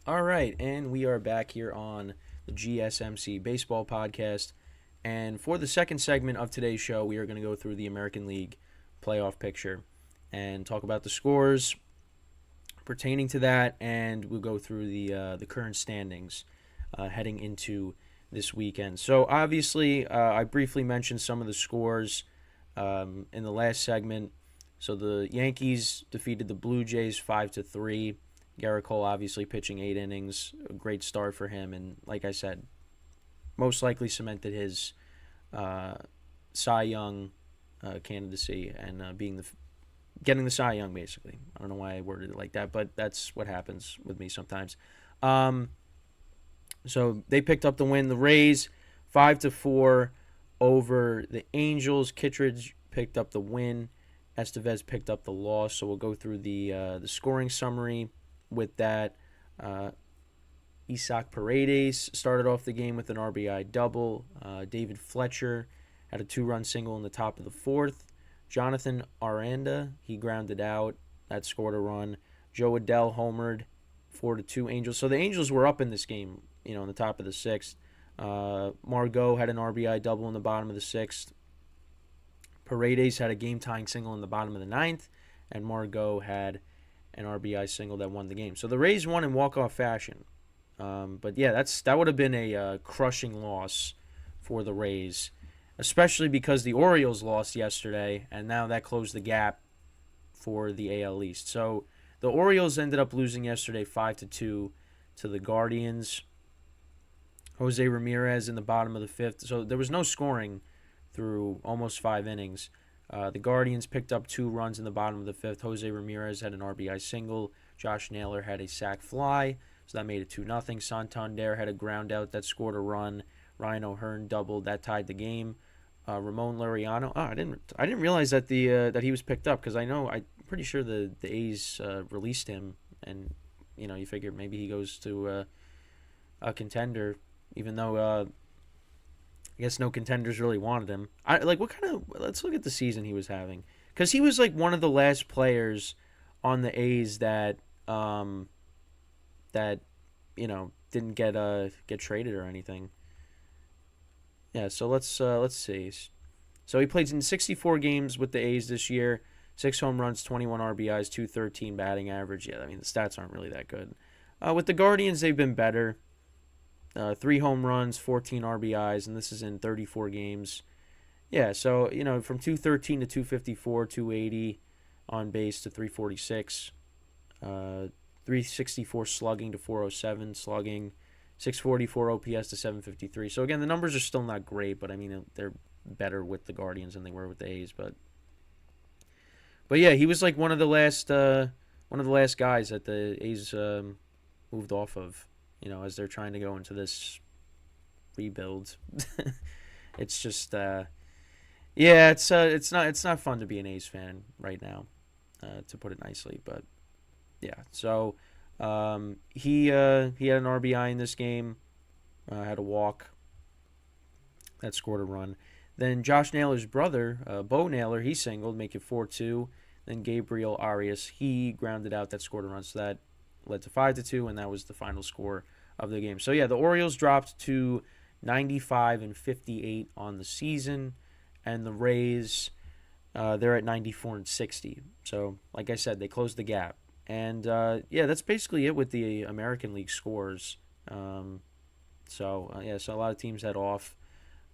All right, and we are back here on the GSMC Baseball Podcast. And for the second segment of today's show, we are going to go through the American League playoff picture and talk about the scores pertaining to that, and we'll go through the current standings heading into this weekend. So obviously, I briefly mentioned some of the scores in the last segment. So the Yankees defeated the Blue Jays 5-3. Garrett Cole obviously pitching 8 innings, a great start for him, and like I said, most likely cemented his Cy Young candidacy and getting the Cy Young basically. I don't know why I worded it like that, but that's what happens with me sometimes. So they picked up the win. The Rays 5-4 over the Angels. Kittredge picked up the win. Estevez picked up the loss. So we'll go through the scoring summary with that. Isaac Paredes started off the game with an RBI double. David Fletcher had a 2-run single in the top of the fourth. Jonathan Aranda, he grounded out. That scored a run. Joe Adell homered 4-2 Angels. So the Angels were up in this game, in the top of the sixth. Margot had an RBI double in the bottom of the sixth. Paredes had a game-tying single in the bottom of the ninth. And Margot had an RBI single that won the game. So the Rays won in walk-off fashion. But yeah, that would have been a crushing loss for the Rays, especially because the Orioles lost yesterday, and now that closed the gap for the AL East. So the Orioles ended up losing yesterday 5-2 to the Guardians. Jose Ramirez in the bottom of the fifth. So there was no scoring through almost 5 innings. The Guardians picked up 2 runs in the bottom of the fifth. Jose Ramirez had an RBI single. Josh Naylor had a sac fly, so that made it 2-0. Santander had a ground out that scored a run. Ryan O'Hearn doubled, that tied the game. Ramon Laureano. I didn't realize that that he was picked up, because I'm pretty sure the A's released him, and you figured maybe he goes to a contender, even though I guess no contenders really wanted him. Let's look at the season he was having, because he was like one of the last players on the A's that didn't get traded or anything. Yeah, so let's see. So he played in 64 games with the A's this year. 6 home runs, 21 RBIs, 213 batting average. Yeah, I mean the stats aren't really that good. With the Guardians, they've been better. 3 home runs, 14 RBIs, and this is in 34 games. Yeah, so, from 213 to 254, 280 on base to 346, 364 slugging to 407 slugging, 644 OPS to 753. So, again, the numbers are still not great, but, I mean, they're better with the Guardians than they were with the A's. But yeah, he was like one of the last guys that the A's moved off of. As they're trying to go into this rebuild. It's just, it's not fun to be an A's fan right now, to put it nicely. But yeah, so he had an RBI in this game, had a walk that scored a run. Then Josh Naylor's brother, Bo Naylor, he singled, make it 4-2. Then Gabriel Arias, he grounded out, that scored a run, so that led to 5-2, and that was the final score of the game. So yeah, the Orioles dropped to 95-58 on the season, and the Rays, they're at 94-60. So like I said, they closed the gap. And yeah, that's basically it with the American League scores. So a lot of teams had off,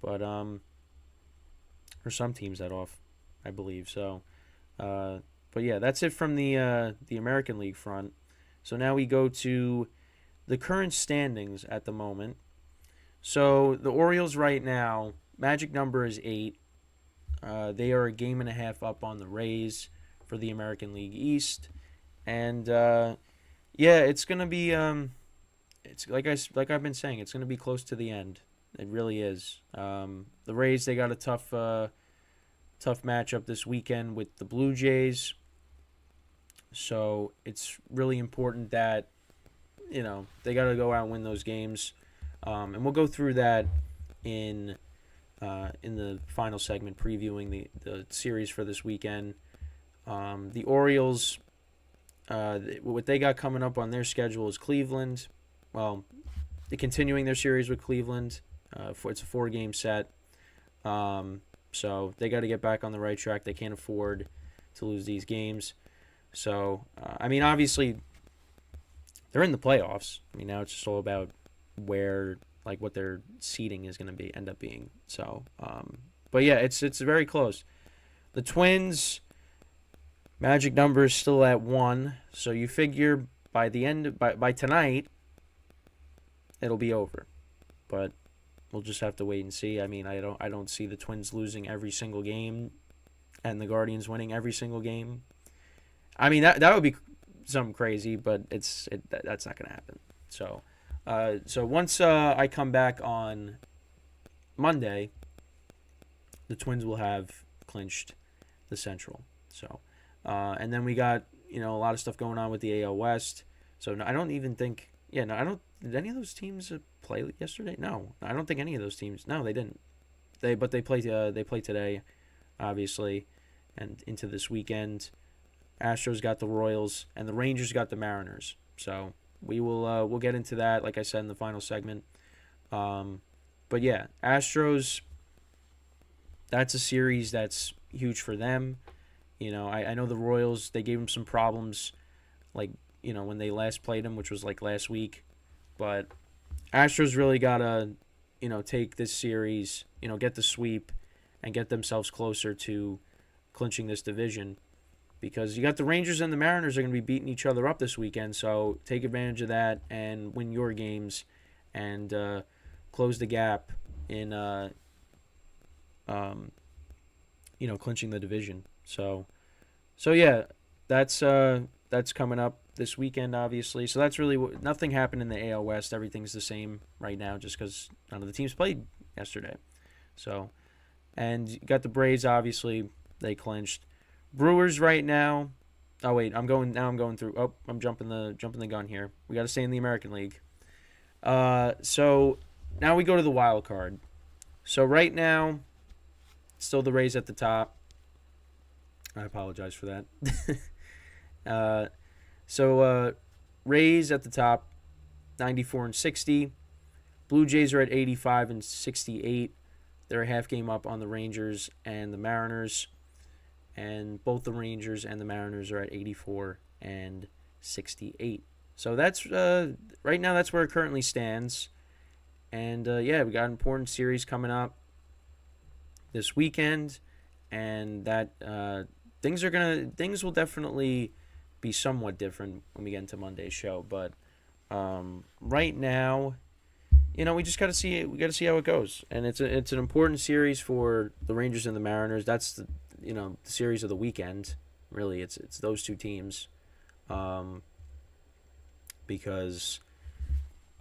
but or some teams had off, I believe. So, but yeah, that's it from the American League front. So now we go to the current standings at the moment. So the Orioles right now, magic number is 8. They are a game and a half up on the Rays for the American League East. And it's going to be it's like I've been saying, it's going to be close to the end. It really is. The Rays, they got a tough matchup this weekend with the Blue Jays. So it's really important that, they got to go out and win those games. And we'll go through that in the final segment, previewing the series for this weekend. The Orioles, What they got coming up on their schedule is Cleveland. Well, they're continuing their series with Cleveland. It's a 4-game set. So they got to get back on the right track. They can't afford to lose these games. So, I mean, obviously, they're in the playoffs. I mean, now it's just all about where, like, what their seeding is going to end up being. So, but yeah, it's very close. The Twins, magic number is still at 1. So you figure by tonight, it'll be over. But we'll just have to wait and see. I mean, I don't see the Twins losing every single game and the Guardians winning every single game. I mean, that would be something crazy, but that's not going to happen. So once I come back on Monday, the Twins will have clinched the Central. So, and then we got, a lot of stuff going on with the AL West. So I don't even think, did any of those teams play yesterday? No, I don't think any of those teams. No, they didn't. They play today, obviously, and into this weekend. Astros got the Royals, and the Rangers got the Mariners. So we'll get into that, like I said, in the final segment. But yeah, Astros, that's a series that's huge for them. I know the Royals, they gave them some problems, like, when they last played them, which was like last week. But Astros really got to, take this series, get the sweep and get themselves closer to clinching this division. Because you got the Rangers and the Mariners are going to be beating each other up this weekend. So take advantage of that and win your games and close the gap in, clinching the division. So yeah, that's coming up this weekend, obviously. So that's really nothing happened in the AL West. Everything's the same right now just because none of the teams played yesterday. So, and you got the Braves, obviously, they clinched. Brewers right now. Oh wait, I'm going through. Oh, I'm jumping the gun here. We got to stay in the American League. So now we go to the wild card. So right now, still the Rays at the top. I apologize for that. So Rays at the top, 94-60. Blue Jays are at 85-68. They're a half game up on the Rangers and the Mariners. And both the Rangers and the Mariners are at 84-68. So that's right now. That's where it currently stands. And we got an important series coming up this weekend, and that things will definitely be somewhat different when we get into Monday's show. But right now, we just got to see it. We got to see how it goes, and it's an important series for the Rangers and the Mariners. That's the series of the weekend. Really, it's those two teams, because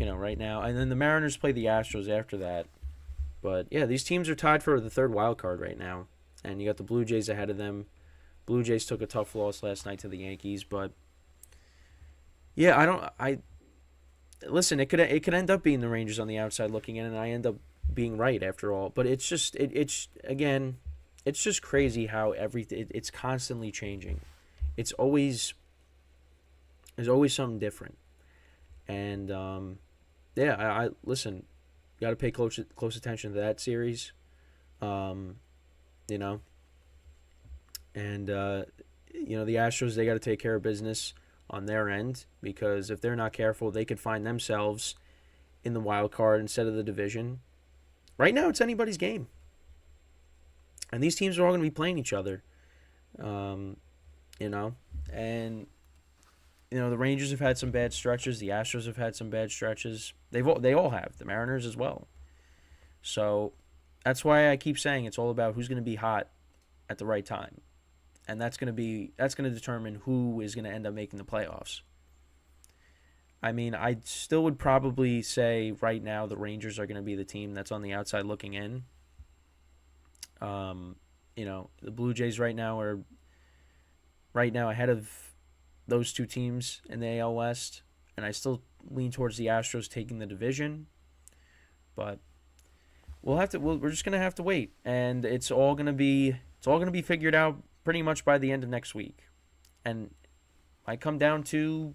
right now, and then the Mariners play the Astros after that. But yeah, these teams are tied for the third wild card right now, and you got the Blue Jays ahead of them. Blue Jays took a tough loss last night to the Yankees, but yeah, listen. It could end up being the Rangers on the outside looking in, and I end up being right after all. But it's just again. It's just crazy how it's constantly changing. There's always something different. And I listen, you got to pay close attention to that series. And the Astros, they got to take care of business on their end, because if they're not careful, they could find themselves in the wild card instead of the division. Right now, it's anybody's game. And these teams are all going to be playing each other, and the Rangers have had some bad stretches. The Astros have had some bad stretches. They all have. The Mariners as well. So that's why I keep saying it's all about who's going to be hot at the right time, and that's going to determine who is going to end up making the playoffs. I mean, I still would probably say right now the Rangers are going to be the team that's on the outside looking in. The Blue Jays right now are ahead of those two teams in the AL West, and I still lean towards the Astros taking the division. But we're just gonna have to wait, and it's all gonna be figured out pretty much by the end of next week. And might come down to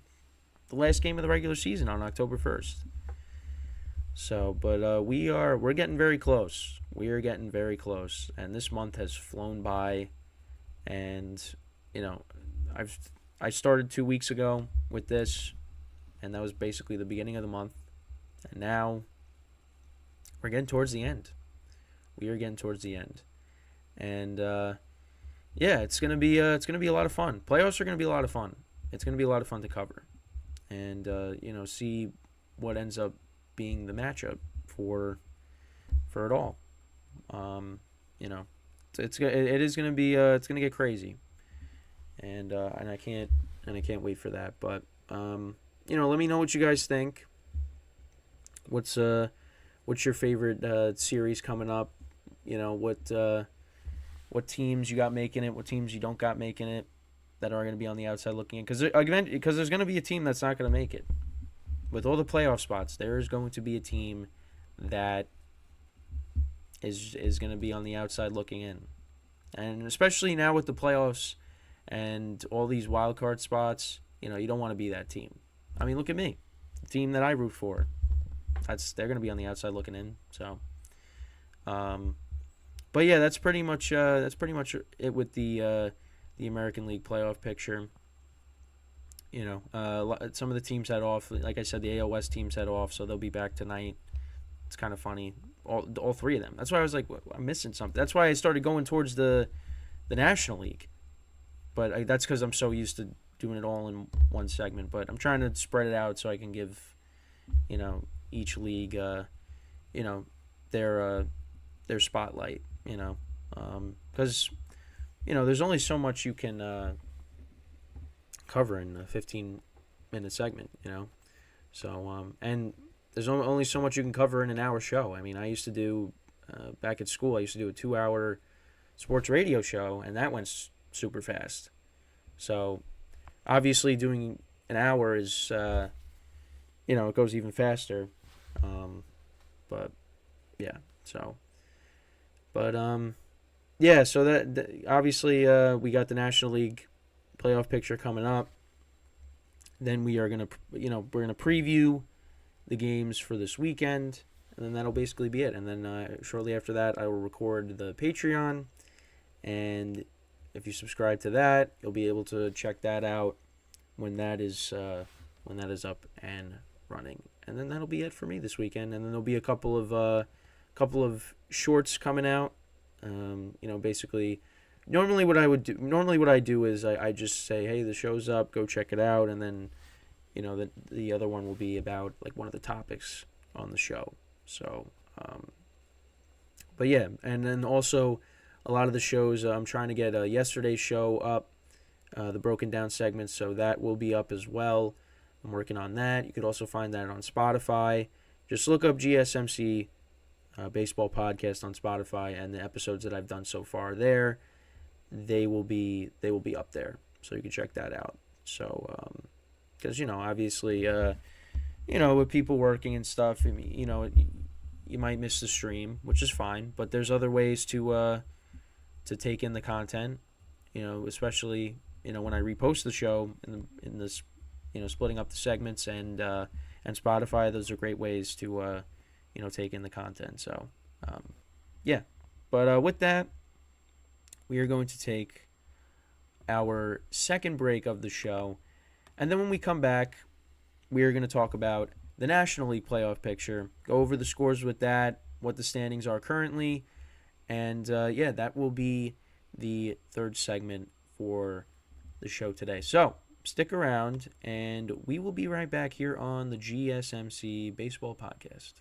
the last game of the regular season on October 1st. So, but we're getting very close. We are getting very close, and this month has flown by. And I started 2 weeks ago with this, and that was basically the beginning of the month. And now we're getting towards the end. We are getting towards the end, and it's gonna be a lot of fun. Playoffs are gonna be a lot of fun. It's gonna be a lot of fun to cover, and see what ends up being the matchup for it all. It's gonna get crazy, and I can't wait for that. But let me know what you guys think. What's your favorite series coming up? What teams you got making it? What teams you don't got making it? That are going to be on the outside looking in, because there's going to be a team that's not going to make it. With all the playoff spots, there is going to be a team that is going to be on the outside looking in. And especially now with the playoffs and all these wild card spots, you don't want to be that team. I mean, look at me. The team that I root for, they're going to be on the outside looking in. So, but yeah, that's pretty much it with the American League playoff picture. Some of the teams had off. Like I said, the AL West teams had off, so they'll be back tonight. It's kind of funny. All three of them. That's why I was like, I'm missing something. That's why I started going towards the National League. But that's because I'm so used to doing it all in one segment. But I'm trying to spread it out so I can give, each league, their spotlight. Because there's only so much you can cover in a 15-minute segment. So and there's only so much you can cover in an hour show. I mean, I used to do, back at school, I used to do a 2-hour sports radio show, and that went super fast. So, obviously, doing an hour is, it goes even faster. But, yeah, so. But, so that obviously, we got the National League playoff picture coming up. Then we are going to, we're going to preview the games for this weekend, and then that'll basically be it. And then shortly after that, I will record the Patreon, and if you subscribe to that, you'll be able to check that out when that is up and running. And then that'll be it for me this weekend. And then there'll be a couple of shorts coming out. Basically, normally what I do is I just say, hey, the show's up, go check it out, and then the other one will be about like one of the topics on the show. So, but yeah, and then also a lot of the shows, I'm trying to get yesterday's show up, the broken down segments, so that will be up as well. I'm working on that. You could also find that on Spotify. Just look up GSMC Baseball Podcast on Spotify, and the episodes that I've done so far there, they will be up there, so you can check that out. So, because obviously, with people working and stuff, you might miss the stream, which is fine. But there's other ways to take in the content, especially when I repost the show in this, splitting up the segments and Spotify. Those are great ways to take in the content. So, yeah. But with that, we are going to take our second break of the show. And then when we come back, we are going to talk about the National League playoff picture, go over the scores with that, what the standings are currently, and that will be the third segment for the show today. So stick around, and we will be right back here on the GSMC Baseball Podcast.